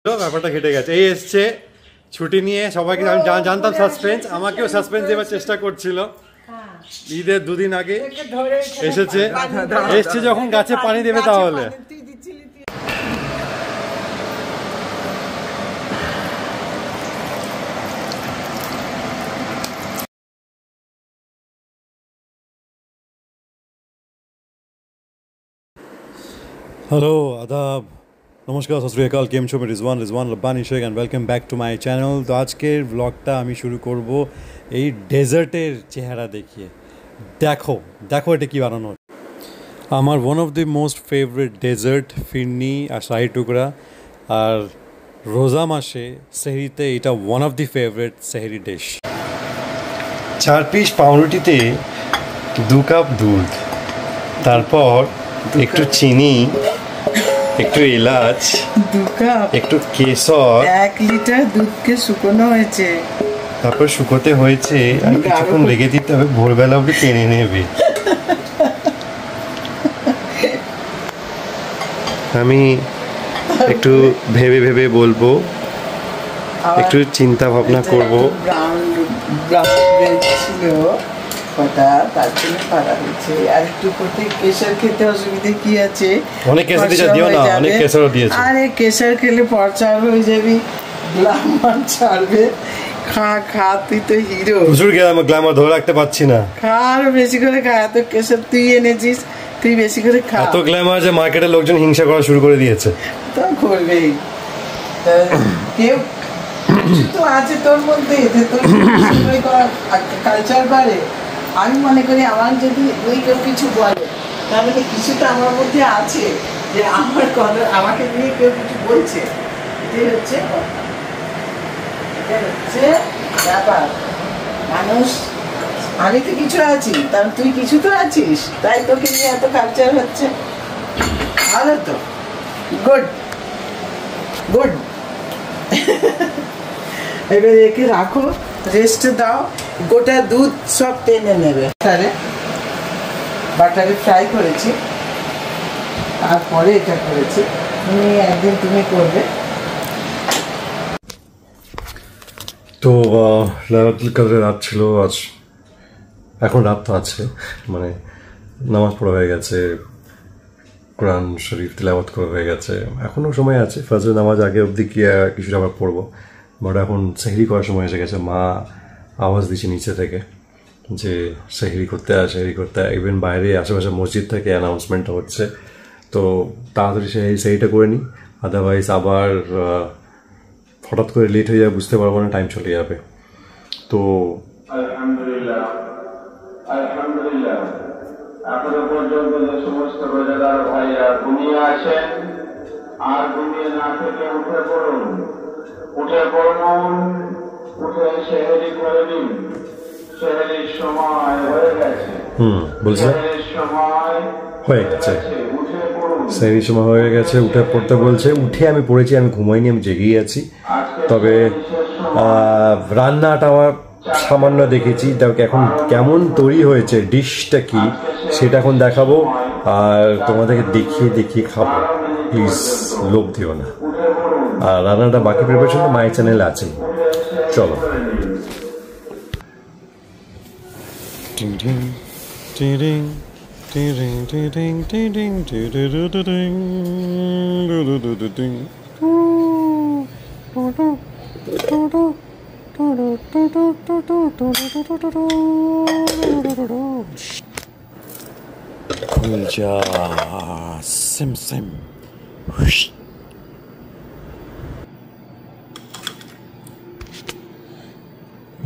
ব্যাপারটা ঘটে গেছে। এই এসছে ছুটি নিয়ে, সবাইকে আমি জানতাম সাসপেন্স, আমাকেও সাসপেন্স দেওয়ার চেষ্টা করছিল। ঈদের দুদিন আগে এসছে যখন গাছে পানি দেবে তাহলে। हेलो आदाब नमस्कार सत श्री अकाल केम छो मैं Rizwan Rabbani Sheikh and welcome back to my channel. तो आज के व्लॉगटा আমি শুরু করব এই ডেজার্টের চেহারা দেখিয়ে। দেখো দেখো এটা কি বানানো। আমার one of the most favourite dessert phirni আর শাহি টুকরা, আর রোজা মাসে সেহরিতে এটা one of the favourite sehri dish. 4 piece পাউরুটিতে 2 কাপ দুধ, তারপর একটু চিনি, একটু এলাচ, 2 কাপ, একটু কেশর, 1 লিটার দুধকে শুকনো হয়েছে, তারপর শুকোতে হয়েছে আর কিছুক্ষণ রেখে দিতে হবে, ভোরবেলা অবধি টেনে নেবে। আমি একটু ভেবে ভেবে বলবো, একটু চিন্তা ভাবনা করবো। তার জন্য পারা হয়েছে। আর একটু করতে কেশর খেতে অসুবিধে কি আছে? অনেক কেশর দিও না, অনেক কেশরও দিয়েছে। আরে কেশর খেলে পরচার হয়ে যাবি, গ্ল্যামার ছাড়বে। খা খা, তুই তো হিরো। প্রচুর গ্ল্যামার ধরে রাখতে পারছি না। খা, আরো বেশি করে খা। এত কেশর তুই এনেছিস, তুই বেশি করে খা। এত গ্ল্যামার যে মার্কেটের লোকজন হিংসা করা শুরু করে দিয়েছে। তো করবেই, কেউ তো আছে তোর মধ্যে, তোর কালচার বাড়ে। আমি মনে করি আমার যদি ওই কেউ কিছু বলে, তাহলে কিছুটা আমার মধ্যে আছে যে আমার আমাকে নিয়ে কেউ কিছু বলছে। এটাই হচ্ছে ব্যাপার। মানুষ, আমি তো কিছু আছি, তার তুই কিছু তো আছিস, তাই তোকে নিয়ে এত কালচার হচ্ছে। ভালো তো, গুড গুড। এবার একে রাখো, রেস্ট দাও, গোটা দুধ সব টেনে নেবে। বাটারে ফ্রাই করেছি, তারপরে এটা করেছি। একদিন তুমি করবে। তো লাইলাতুল কদরের রাত ছিল আজ, এখন রাত তো আছে, মানে নামাজ পড়া হয়ে গেছে, কোরআন শরীফ তিলাওয়াত করা হয়ে গেছে, এখনও সময় আছে। ফজর নামাজ আগে অবধি কি কিছুটা আবার পড়বো, বাট এখন সেহরি করার সময় এসে গেছে। মা আওয়াজ দিচ্ছে নিচে থেকে যে সেহরি করতে সেহরি করতে। ইভেন বাইরে আশেপাশে মসজিদ থেকে অ্যানাউন্সমেন্টটা হচ্ছে, তো তাড়াতাড়ি সেহরিটা করে নিই, আদারওয়াইজ আবার হঠাৎ করে লেট হয়ে যাবে, বুঝতে পারবো না, টাইম চলে যাবে। তো আলহামদুলিল্লাহ আলহামদুলিল্লাহ, এখনো পর্যন্ত যে সমস্ত রোজাদার ভাইরা ঘুমিয়ে আছেন, আর ঘুমিয়ে না থেকে উঠে পড়ুন, উঠে পড়ুন, উঠে সেহরি করে নিন। সেহরির সময় হয়ে গেছে। বলছে সেহরির সময় হয়ে গেছে, উঠে পড়ুন। সেহরির সময় হয়ে গেছে, উঠে পড়তে বলছে। উঠে আমি পড়েছি, আমি ঘুমাইনি, আমি জেগেই আছি। তবে রান্নাটা আমার সামান্য দেখেছি, তাকে এখন কেমন তৈরি হয়েছে, ডিশটা কি সেটা এখন দেখাবো, আর তোমাদেরকে দেখিয়ে দেখিয়ে খাবো। প্লিজ লোভ দিও না। আর রান্নাটা বাকি প্রিপারেশন তো মাই চ্যানেলে আছে, চলো। সিম সিম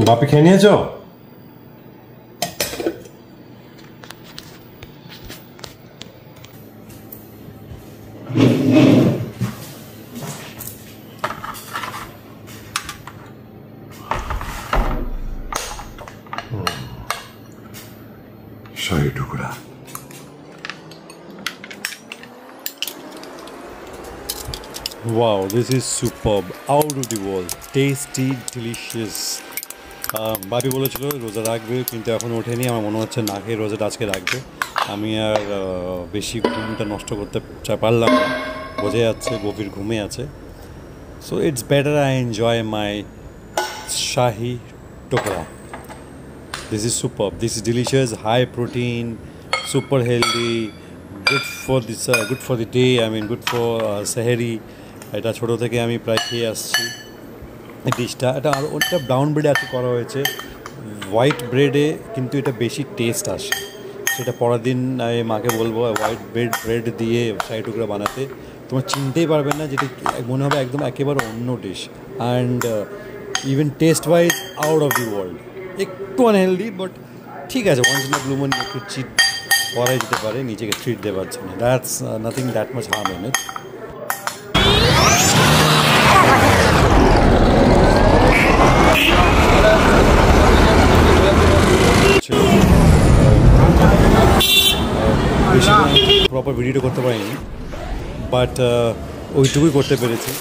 বাপি খেয়ে নিয়েছ? শাহি টুকরা। Wow, this is superb, out of the world, tasty, delicious. বাপি বলেছিল রোজা রাখবে, কিন্তু এখন ওঠেনি। আমার মনে হচ্ছে না খেয়ে রোজাটা আজকে রাখবে। আমি আর বেশি ঘুমটা নষ্ট করতে পারলাম না, বোঝা যাচ্ছে গভীর ঘুমে আছে। So it's better I enjoy my Shahi Tukda. This is superb. This is delicious, high protein, super healthy, good for the day. I mean, good for Sahari. এটা ছোটো থেকে আমি প্রায় খেয়ে আসছি এই ডিশটা। এটা আর ওটা ব্রাউন ব্রেডে আজকে করা হয়েছে, হোয়াইট ব্রেডে কিন্তু এটা বেশি টেস্ট আসে। সেটা পরের দিন আমি মাকে বলবো হোয়াইট ব্রেড দিয়ে শাহি টুকরা বানাতে, তোমার চিনতেই পারবে না, যেটা মনে হবে একদম একেবারে অন্য dish. And even taste wise out of the world. একটু আনহেলদি, বাট ঠিক আছে, once in a blue moon একটু চিট করাই যেতে পারে নিজেকে ট্রিট দেওয়ার জন্য। That's nothing that much harm in it. বেশি প্রপার ভিডিওটা করতে পারিনি, বাট ওইটুকুই করতে পেরেছি।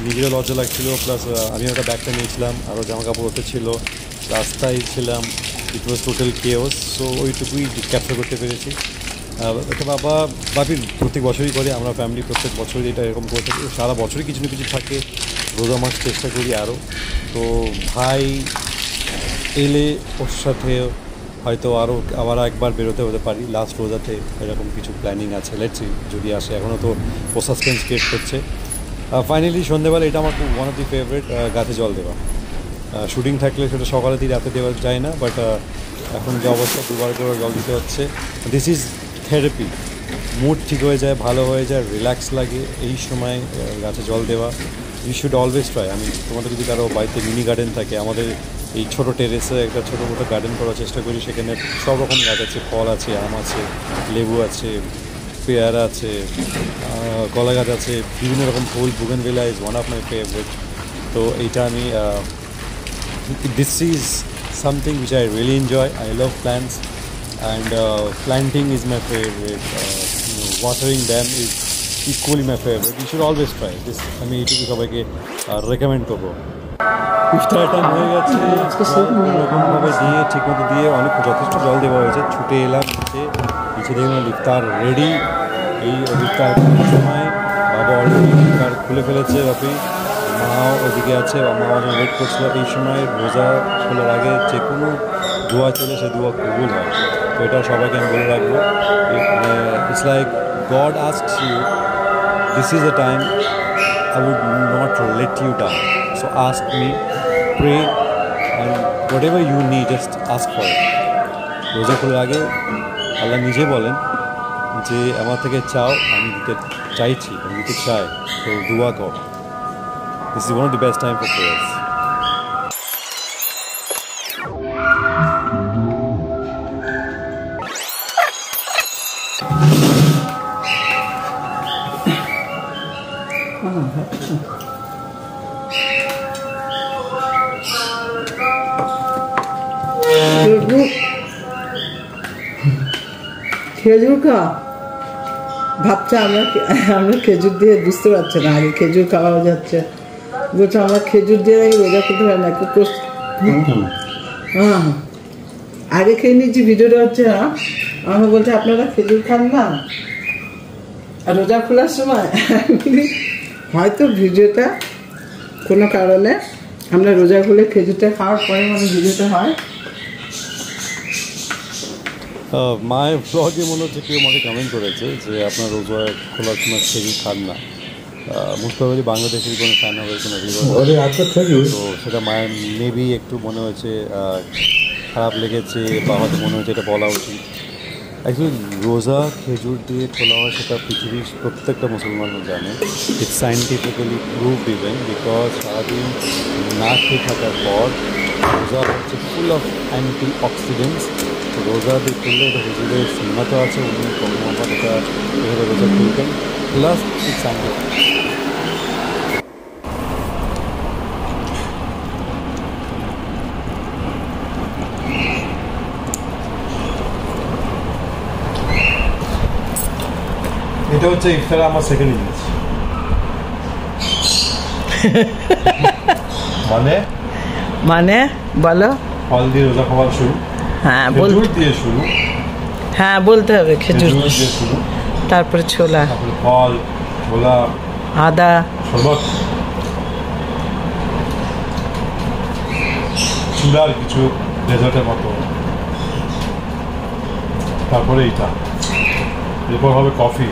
নিজেরও লজ্জা লাগছিলো, প্লাস আমি একটা ব্যাগটা নিয়েছিলাম, আরও জামা কাপড় ওতে ছিল, রাস্তায় ছিলাম, ইট ওয়াজ টোটাল কেওস। সো ওইটুকুই ক্যাপচার করতে পেরেছি। একটা বাপির প্রত্যেক বছরই করে, আমরা ফ্যামিলি প্রত্যেক বছরই এটা এরকম করে থাকি। সারা বছরই কিছু না কিছু থাকে, রোজা মাস চেষ্টা করি আরও। তো ভাই এলে ওর সাথে হয়তো আবার একবার বেরোতে হতে পারি লাস্ট রোজাতে, এরকম কিছু প্ল্যানিং আছে। লেটসি যদি আসে, এখনও তো ও সাসপেন্স ক্রিয়েট করছে। ফাইনালি সন্ধ্যেবেলা এটা আমার খুব ওয়ান অফ দি ফেভারিট, গাছে জল দেওয়া। শুটিং থাকলে সেটা সকালে দিয়ে রাতে দেওয়া যায় না, বাট এখন যে অবস্থা দুবার করে জল দিতে হচ্ছে। দিস ইজ থেরাপি, মুড ঠিক হয়ে যায়, ভালো হয়ে যায়, রিল্যাক্স লাগে এই সময় গাছে জল দেওয়া। You should always try. আমি তোমাদের যদি কারো বাড়িতে মিনি গার্ডেন থাকে, আমাদের এই ছোটো টেরেসে একটা ছোটো মোটো গার্ডেন করার চেষ্টা করি। সেখানে সব রকম গাছ আছে, ফল আছে, আম আছে, লেবু আছে, পেয়ারা আছে, কলা গাছ আছে, বিভিন্ন রকম ফুল। Bougainvillea is one of my favourite. তো এইটা আমি this is something which I really enjoy. I love plants and planting is my favourite. Watering them is equally my favourite. You should always try this. আমি এইটুকু সবাইকে recommend করবো। ইফতার time হয়ে গেছে, রকমভাবে দিয়ে ঠিকমতো দিয়ে অনেক যথেষ্ট জল দেওয়া হয়েছে। ছুটে এলাম নিচে দেখলাম ইফতার রেডি। এই ইফতার সময় বাবা অলরেডি ইফতার খুলে ফেলেছে, বাপি মাও ওদিকে আছে, মা অনেক ওয়েট করছিল। এই সময় রোজা খোলার আগে যে কোনো দোয়া চলে, সে দোয়া কবুল হয়। তো এটা সবাইকে আমি বলে রাখবো। It's like God asks you, this is the time I would not let you down. So ask me, pray, and whatever you need, just ask for it. রোজা খোলার আগে আল্লাহ নিজে বলেন যে আমার থেকে চাও, আমি দিতে চাইছি, আমি দিতে চাই, তো দোয়া কর। This is one of the best time for prayers. খেজুর খাওয়া ভাবছে আমরা খেজুর দিয়ে, বুঝতে পারছে না আগে খেজুর খাওয়া যাচ্ছে, বলছে আমরা খেজুর দিয়ে রোজা করতে পারি না। হ্যাঁ, আগে খেয়ে নিচ্ছি, ভিডিওটা হচ্ছে না, আমাকে বলছে আপনারা খেজুর খান না রোজা খোলার সময়। হয়তো ভিডিওটা কোনো কারণে আমরা রোজা খুলে খেজুরটা খাওয়ার পরে মানে ভিডিওটা হয়। মায়ের ব্লগে মনে হচ্ছে কেউ আমাকে কমেন্ট করেছে যে আপনার রোজা খোলার সময় খেজুর খান না। মোস্ট প্রবাবলি বাংলাদেশের কোনো ফ্যান হবে, কোনো তো সেটা মায়ের মেবি একটু মনে হয়েছে খারাপ লেগেছে, বা হয়তো মনে হচ্ছে এটা বলা উচিত। অ্যাকচুয়ালি রোজা খেজুর দিয়ে খোলা হয় সেটা পৃথিবীর প্রত্যেকটা মুসলমানও জানে। It's scientifically proved even, because সারাদিন না খেয়ে থাকার পর রোজা হচ্ছে ফুল অফ অ্যান্টি অক্সিডেন্টস। তো রোজা দিয়ে খুললে এটা হুজুরের সুন্নাতও আছে, উনি মোহাম্মদ এটা এভাবে রোজা খুলতেন, প্লাস ইটস সায়েন্টিফিক। এটা হচ্ছে ইফতারে আমার সেকেন্ড ইনিংস। মানে বলো, ফল দিয়ে রোজা খাওয়া শুরু। হ্যাঁ, খেজুর দিয়ে শুরু। হ্যাঁ বলতে হবে, খেজুর দিয়ে শুরু, তারপরে ছোলা, তারপরে ফল, ছোলা, আদা, শরবত, চূড়ার কিছু ডেজার্টের মতো, তারপরে এইটা, এরপর হবে কফি,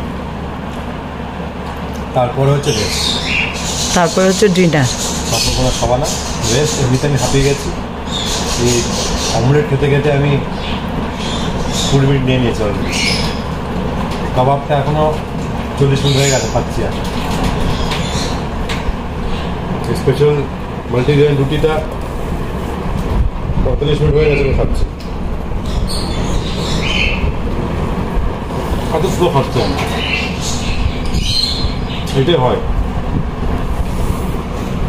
তারপরে হচ্ছে রেস্ট, তারপরে হচ্ছে ডিনার। তারপর কোনো খাওয়া না, রেস্ট। এমনিতে আমি হাঁপিয়ে গেছি, এই অমলেট খেতে খেতে আমি 20 মিনিট নিয়ে নিয়েছি অলরেডি। কাবাবটা এখনও 40 মিনিট হয়ে গেছে, খাচ্ছি আর। স্পেশাল মাল্টিগ্রেন রুটিটা 45 মিনিট হয়ে গেছে, আমি খাচ্ছি। কত স্লো খাচ্ছে আমি, এটাই হয়।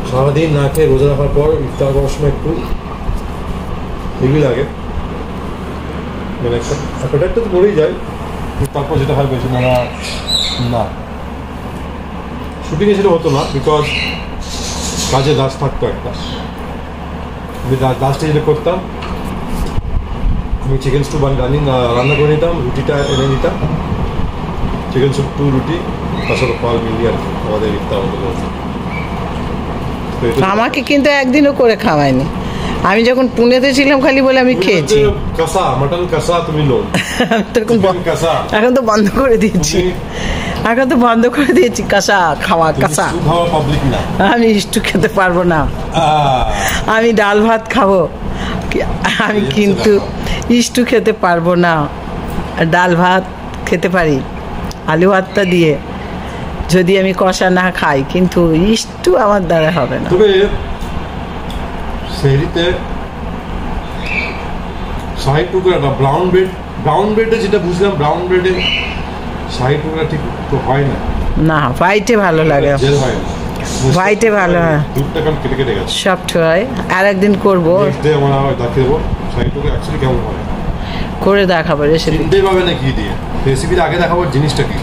সারাদিন না খেয়ে রোজা রাখার পর ইফতার করার সময় একটু হেভি লাগে, মানে একটা তো মরেই যায়। তারপর যেটা হয় বেশি মনে হয় না। শুটিংয়ে সেটা হতো না, বিকজ কাজে দাস থাকতো একটা। আমি লাস্টে যেটা করতাম, আমি চিকেন স্টু রান্না করে নিতাম, রুটিটা এনে নিতাম, চিকেন স্যুপ 2 রুটি, তার সাথে ফল মিলিয়ে আর কি আমাদের ইফতার মতো করতাম। আমাকে কিন্তু একদিনও করে খাওয়ায়নি। আমি যখন পুনেতে ছিলাম খালি বলে আমি খেয়েছি। কাঁসা মাটন, কাঁসা তুমি লো, এখন তো বন্ধ করে দিয়েছি, এখন তো বন্ধ করে দিয়েছি কাঁসা খাওয়া। কাঁসা আমি স্টু খেতে পারবো না, আমি ডাল ভাত খাবো, আমি কিন্তু স্টু খেতে পারবো না। ডাল ভাত খেতে পারি আলু ভাতটা দিয়ে, যদি আমি কষা না খাই, কিন্তু স্টু আমার দ্বারা হবে না। তবে সেহরিতে শাহী টুকরাটা ব্রাউন ব্রেডে যেটা বুঝলাম, ব্রাউন ব্রেডে শাহী টুকরা ঠিক তো হয় না। না, হোয়াইটে ভালো লাগে, জেল হয় না, হোয়াইটে ভালো হয়, দুধটা কারণ কেটে কেটে গেছে, সফট হয়। আর একদিন করবো, আমরা দেখিয়ে দেবো শাহী টুকরা অ্যাকচুয়ালি কেমন হয়, করে দেখাবো রেসিপি। চিনতে পাবে না কি দিয়ে, রেসিপির আগে দেখাবো জিনিসটা কি,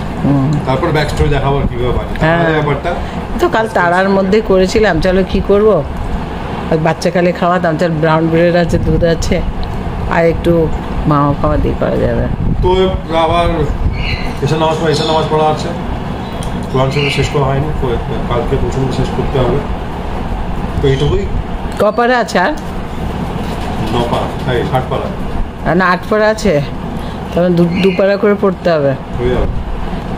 তারপর ব্যাক স্টোরি দেখাবো কিভাবে বানাই। ব্যাপারটা তো কাল তাড়ার মধ্যে করেছিলাম, চলো কি করবো, বাচ্চাকালে খাওয়াতাম, চল ব্রাউন ব্রেড আছে, দুধ আছে, আর একটু মাও খাওয়া দিয়ে করা যাবে। তো আবার এসে নামাজ পড়া আছে, কোরআন শরীফ শেষ করা হয়নি, কালকে প্রচন্ড শেষ করতে হবে। তো এইটুকুই। কপারে আছে আর 9 পারা, 8 পারা না, 8 পারা আছে, তবে 2 পারা করে পড়তে হবে। হয়ে যাবে।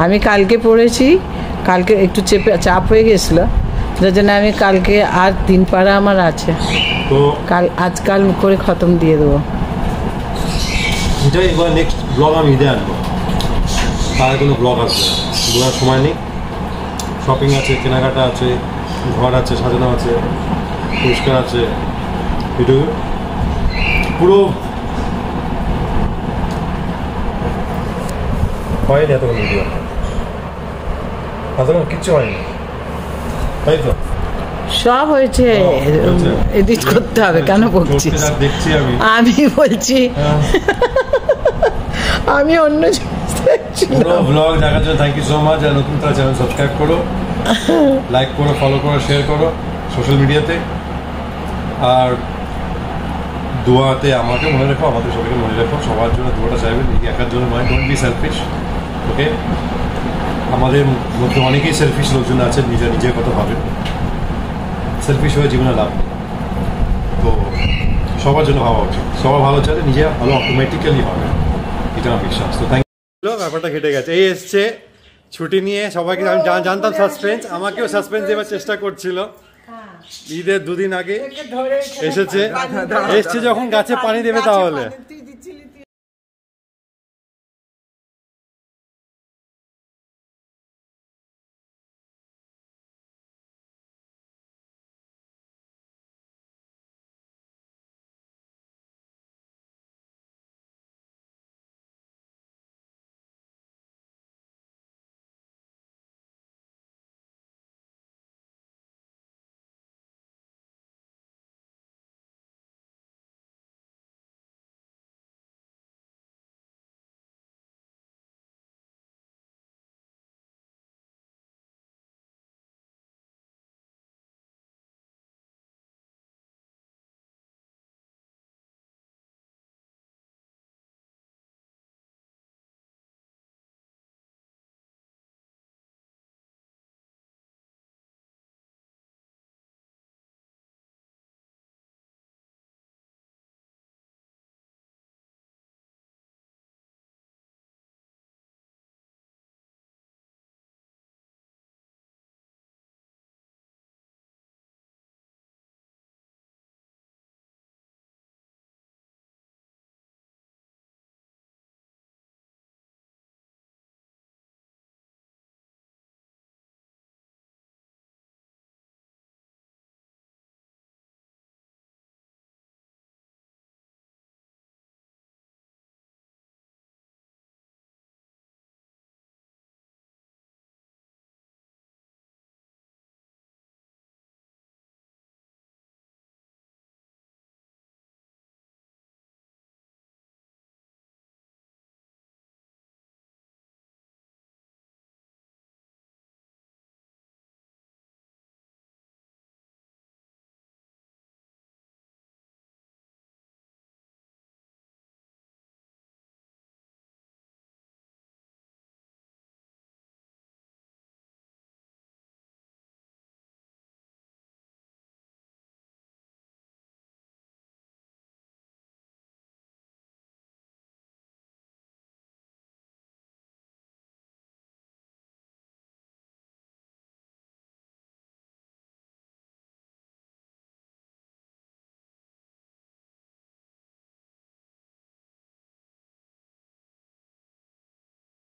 আমি কালকে পড়েছি, কালকে একটু চাপ হয়ে গেছিলো, যার জন্য আমি কালকে আর 3 পারা আমার আছে, তো আজকাল করে খতম দিয়ে দেবো। এটাই এবার নেক্সট ব্লগ আমি ঈদে আনবো, তার কোনো ব্লগ আসবে না, ঘোরার সময় নেই, শপিং আছে, কেনাকাটা আছে, ঘর আছে, সাজানো আছে, পরিষ্কার আছে, ভিডিও পুরো হয়নি, এতক্ষণ ভিডিও এতক্ষণ কিচ্ছু হয়নি, তাই তো সব হয়েছে, এডিট করতে হবে, কেন বলছিস? দেখছি আমি বলছি আমি অন্য পুরো ব্লগ দেখার জন্য থ্যাংক ইউ সো মাচ। আর নতুন তারা চ্যানেল সাবস্ক্রাইব করো, লাইক করো, ফলো করো, শেয়ার করো সোশ্যাল মিডিয়াতে, আর দোয়াতে আমাকে মনে রেখো, আমাদের সবাইকে মনে রেখো, সবার জন্য দোয়াটা চাইবেন, একার জন্য নয়। ডোন্ট বি সেলফিশ, ওকে? আমাদের মধ্যে অনেকেই সেলফিশ লোকজন আছে, নিজের কথা ভাবেন, সেলফিশ হয়ে জীবনে লাভ। তো সবার জন্য ভাবা উচিত, সবার ভালো চাইলে নিজে ভালো অটোমেটিক্যালি হবে, এটা আমার বিশ্বাস। তো থ্যাংক ইউ। ব্যাপারটা কেটে গেছে, এই এসছে ছুটি নিয়ে, সবাইকে আমি জানতাম সাসপেন্স, আমাকেও সাসপেন্স দেওয়ার চেষ্টা করছিল। ঈদের 2 দিন আগে এসেছে যখন গাছে পানি দেবে, তাহলে